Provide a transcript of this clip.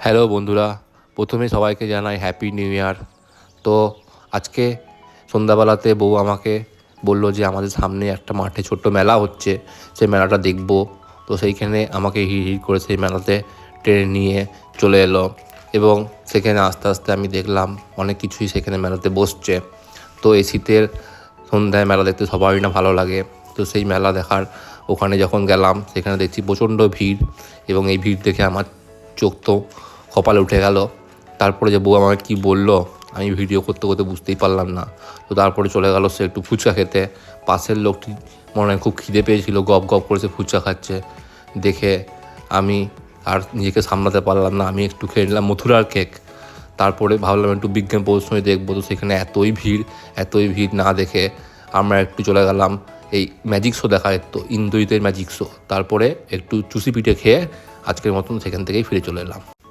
Hello বন্ধুরা, প্রথমে সবাইকে জানাই হ্যাপি নিউ ইয়ার। তো আজকে সন্ধ্যাবেলাতে বউ আমাকে বলল যে আমাদের সামনে একটা মাঠে ছোট্ট মেলা হচ্ছে, সেই মেলাটা দেখব। তো সেইখানে আমাকে হিড় হিড় করে সেই মেলাতে টেনে নিয়ে চলে এলো এবং সেখানে আস্তে আস্তে আমি দেখলাম অনেক কিছুই সেখানে মেলাতে বসছে। তো এই শীতের সন্ধ্যায় মেলা দেখতে সবারই না ভালো লাগে। তো সেই মেলা দেখার ওখানে যখন গেলাম সেখানে দেখছি প্রচণ্ড ভিড় এবং এই ভিড় দেখে আমার চোখ তো কপালে উঠে গেল। তারপরে যে বউ আমাকে কী বললো আমি ভিডিও করতে করতে বুঝতেই পারলাম না। তো তারপরে চলে গেল সে একটু ফুচকা খেতে। পাশের লোকটি মনে হয় খুব খিদে পেয়েছিল, গপ গপ করে সে ফুচকা খাচ্ছে দেখে আমি আর নিজেকে সামলাতে পারলাম না। আমি একটু খেয়ে নিলাম মথুরার কেক। তারপরে ভাবলাম একটু বিজ্ঞান প্রদর্শনী দেখবো। তো সেখানে এতই ভিড় না দেখে আমরা একটু চলে গেলাম এই ম্যাজিক শো দেখার, তো ইন্দ্রজিতের ম্যাজিক শো। তারপরে একটু চুষি পিঠে খেয়ে আজকের মতন সেখান থেকেই ফিরে চলে এলাম।